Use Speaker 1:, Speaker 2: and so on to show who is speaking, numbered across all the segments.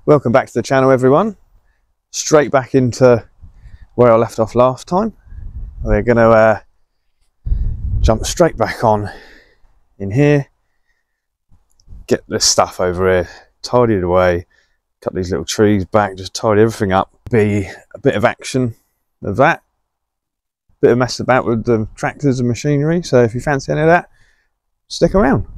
Speaker 1: Welcome back to the channel, everyone. Straight back into where I left off last time. We're going to jump straight back on in here, get this stuff over here tidied away, cut these little trees back, just tidy everything up. Be a bit of action of that, bit of mess about with the tractors and machinery. So if you fancy any of that, stick around.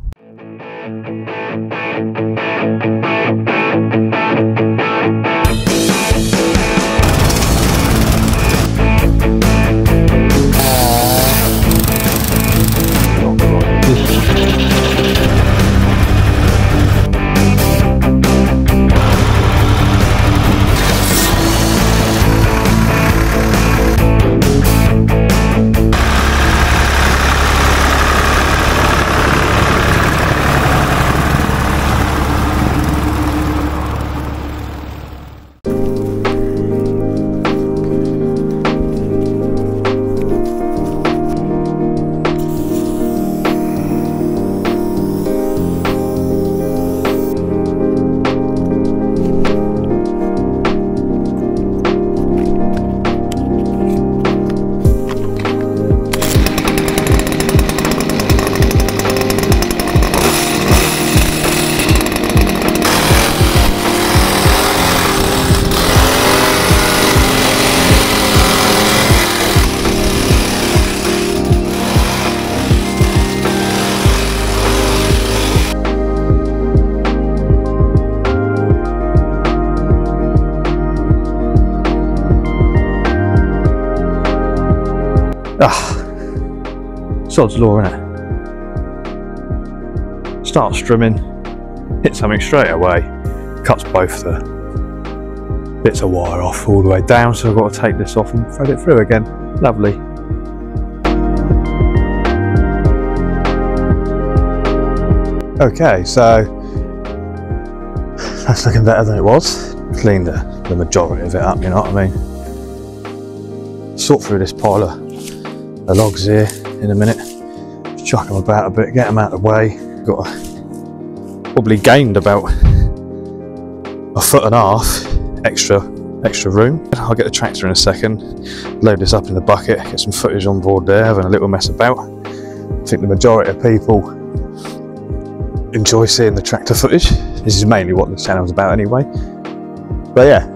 Speaker 1: Sod's law, innit? Start strimming, hit something straight away, cuts both the bits of wire off all the way down, so I've got to take this off and thread it through again. Lovely. Okay, so that's looking better than it was. Cleaned the majority of it up, you know what I mean? Sort through this pile of the logs here in a minute, just chuck them about a bit, get them out of the way. Got probably gained about 1.5 foot extra room. I'll get the tractor in a second, load this up in the bucket, get some footage on board there, having a little mess about. I think the majority of people enjoy seeing the tractor footage. This is mainly what the channel's about anyway. But yeah,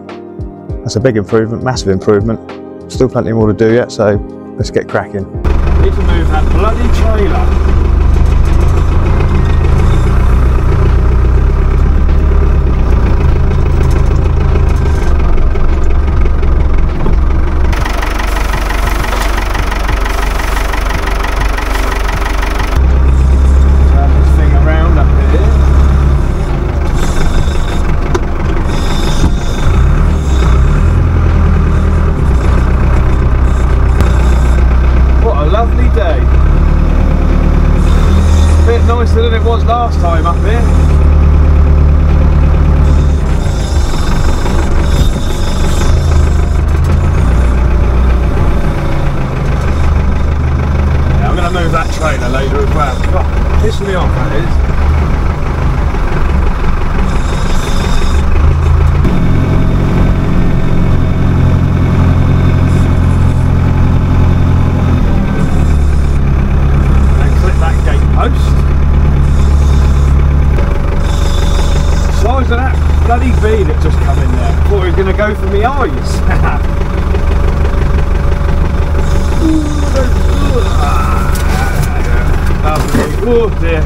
Speaker 1: that's a big improvement, massive improvement. Still plenty more to do yet, so let's get cracking.
Speaker 2: Need to move that bloody trailer. Turn this thing around up here. What a lovely day. A bit nicer than it was last time up here. Yeah, I'm going to move that trailer later as well. God, piss me off, that is. Size of that bloody bee that just come in there. Thought he was going to go for me eyes. Oh dear.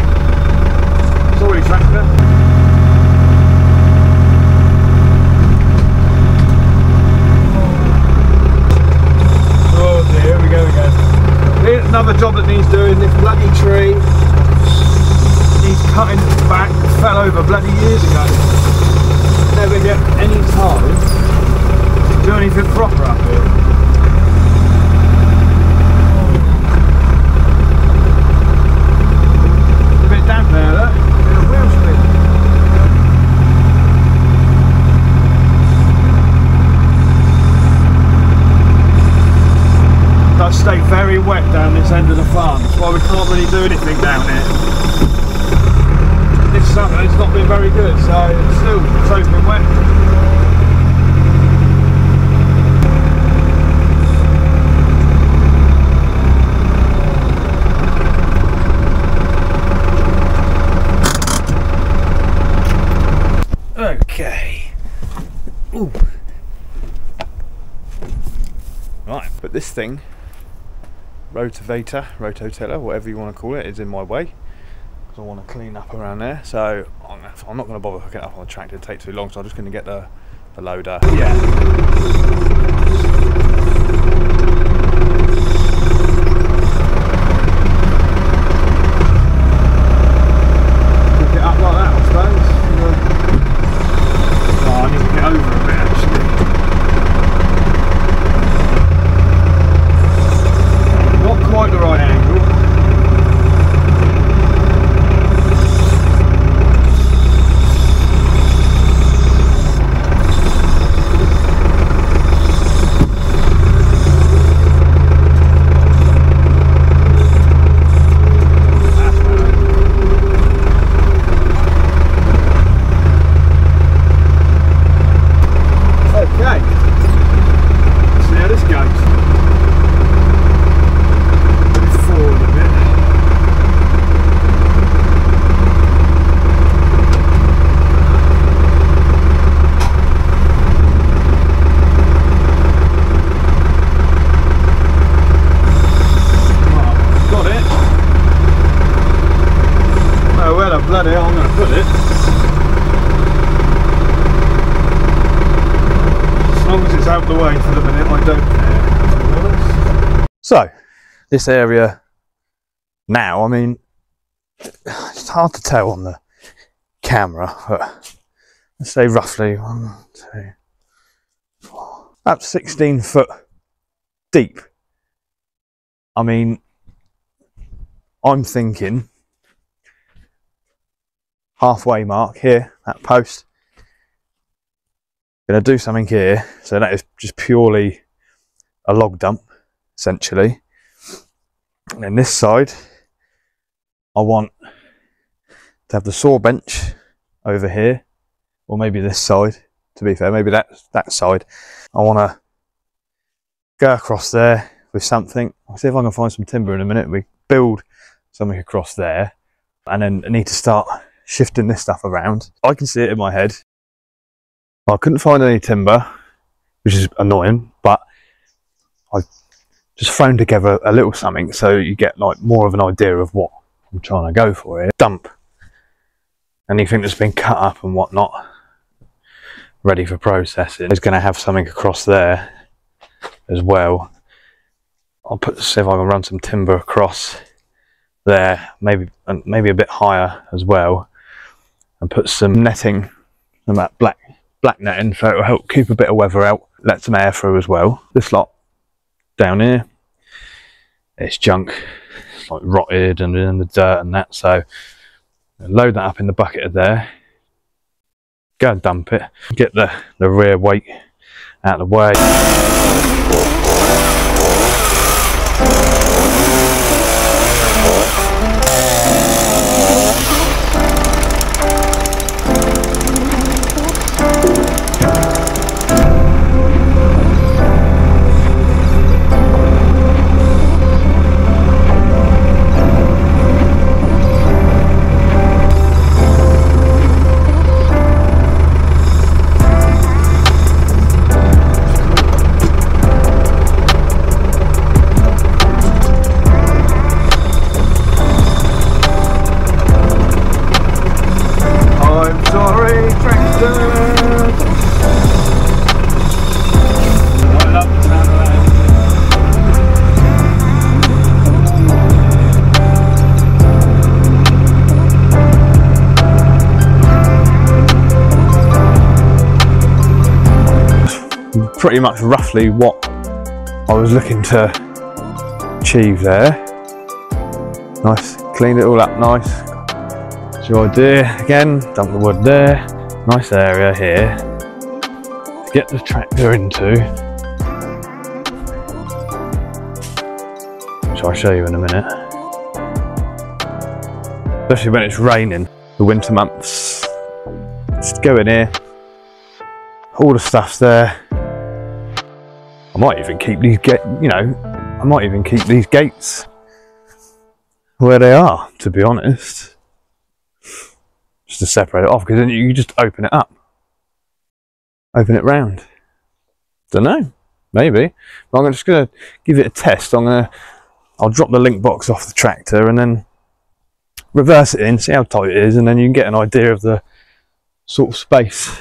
Speaker 2: Sorry, tractor. Oh dear, here we go again. Here's another job that needs doing, this bloody tree. He's cutting back, fell over bloody years ago. Never get any time to do anything proper up here. A bit damp there, look. Wheel spin. Does stay very wet down this end of the farm. That's why we can't really do anything down here. This summer it's not been very good, so it's still soaking wet.
Speaker 1: Okay. Ooh. Right, but this thing, rototiller, whatever you want to call it, is in my way. Because I want to clean up around there. So I'm not going to bother hooking it up on the tractor, it'd take too long, so I'm just going to get the loader. Yeah. Bloody hell, I'm going to put it. As long as it's out the way for the minute, I don't care. So, this area now, I mean, it's hard to tell on the camera, but let's say roughly 1, 2, 4, about 16 foot deep. I mean, I'm thinking halfway mark here, that post. Gonna do something here, so that is just purely a log dump, essentially. And then this side, I want to have the saw bench over here, or maybe this side, to be fair, maybe that side. I want to go across there with something. I'll see if I can find some timber in a minute. We build something across there, and then I need to start shifting this stuff around. I can see it in my head. I couldn't find any timber, which is annoying, but I've just thrown together a little something so you get like more of an idea of what I'm trying to go for here. Dump anything that's been cut up and whatnot, ready for processing. It's going to have something across there as well. I'll see if I can run some timber across there, maybe a bit higher as well, and put some netting, and that black netting, so it'll help keep a bit of weather out, let some air through as well. This lot down here, it's junk, it's like rotted and in the dirt and that, so load that up in the bucket of there, go and dump it, get the rear weight out of the way. Pretty much roughly what I was looking to achieve there. Nice, cleaned it all up nice. That's your idea. Again, dump the wood there. Nice area here to get the tractor into, which I'll show you in a minute. Especially when it's raining, the winter months. Just go in here, all the stuff's there. I might even keep these I might even keep these gates where they are, to be honest, just to separate it off, because then you just open it up open it round. Don't know, maybe. But I'm just going to give it a test. I'll drop the link box off the tractor and then reverse it in, see how tight it is, and then you can get an idea of the sort of space.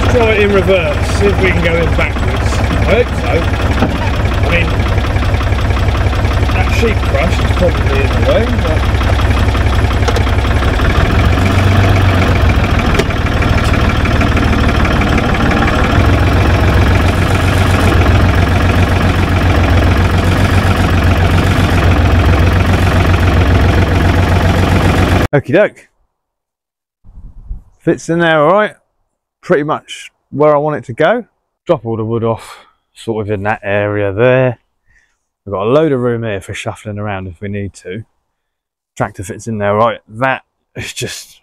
Speaker 2: Try it in reverse, see if we can go in backwards. I hope so. I mean, that sheep crush is probably in the way, but...
Speaker 1: Okie doke. Fits in there alright. Pretty much where I want it to go. Drop all the wood off sort of in that area there. We've got a load of room here for shuffling around if we need to. Tractor fits in there right. That is just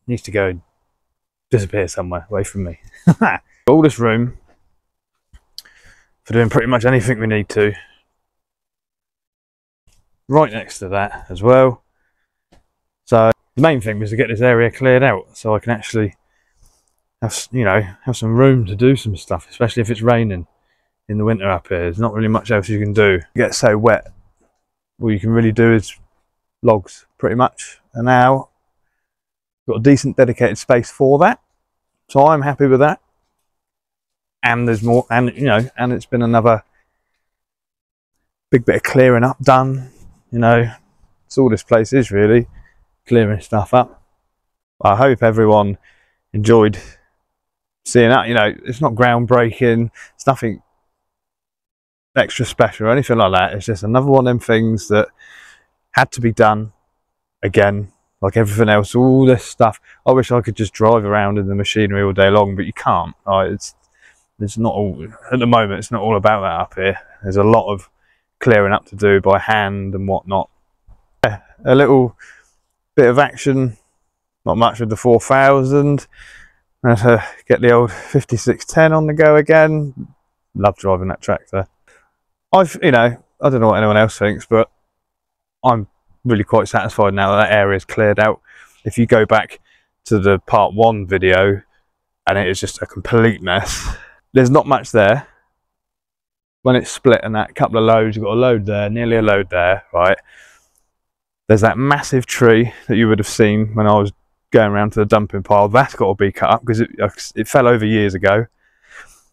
Speaker 1: needs to go disappear somewhere away from me. All this room for doing pretty much anything we need to. Right next to that as well. So the main thing was to get this area cleared out so I can actually have, you know, have some room to do some stuff, especially if it's raining in the winter up here. There's not really much else you can do. It gets so wet, all you can really do is logs pretty much. And now got a decent dedicated space for that, so I'm happy with that. And there's more, and you know, and it's been another big bit of clearing up done. You know, it's all this place is really. Clearing stuff up. I hope everyone enjoyed seeing that. You know, it's not groundbreaking, it's nothing extra special or anything like that. It's just another one of them things that had to be done again, like everything else. All this stuff, I wish I could just drive around in the machinery all day long, but you can't. Right? It's not all, at the moment it's not all about that up here. There's a lot of clearing up to do by hand and whatnot. Yeah, a little bit of action, not much with the 4000. And to get the old 5610 on the go again. Love driving that tractor. You know, I don't know what anyone else thinks, but I'm really quite satisfied now that area's cleared out. If you go back to the part 1 video, and it is just a complete mess. There's not much there. When it's split and that couple of loads, you've got a load there, nearly a load there, right? There's that massive tree that you would have seen when I was going around to the dumping pile. That's got to be cut up because it fell over years ago.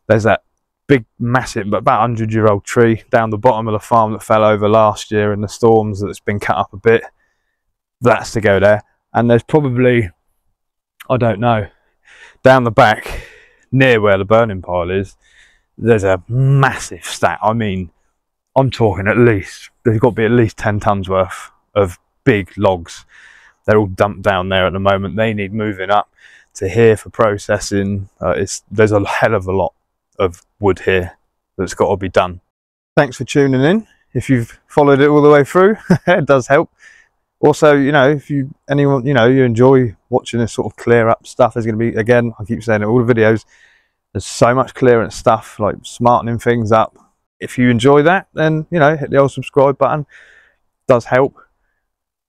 Speaker 1: There's that big, massive, but about 100-year-old tree down the bottom of the farm that fell over last year in the storms that's been cut up a bit. That's to go there. And there's probably, I don't know, down the back, near where the burning pile is, there's a massive stack. I mean, I'm talking at least, there's got to be at least 10 tons worth of big logs. They're all dumped down there at the moment. They need moving up to here for processing. There's a hell of a lot of wood here that's got to be done. Thanks for tuning in. If you've followed it all the way through, it does help. Also, you know, if you enjoy watching this sort of clear up stuff, there's going to be, again, I keep saying it, all the videos, there's so much clearance stuff, like smartening things up. If you enjoy that, then, you know, hit the old subscribe button. It does help.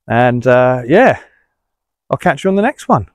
Speaker 1: And yeah, I'll catch you on the next one.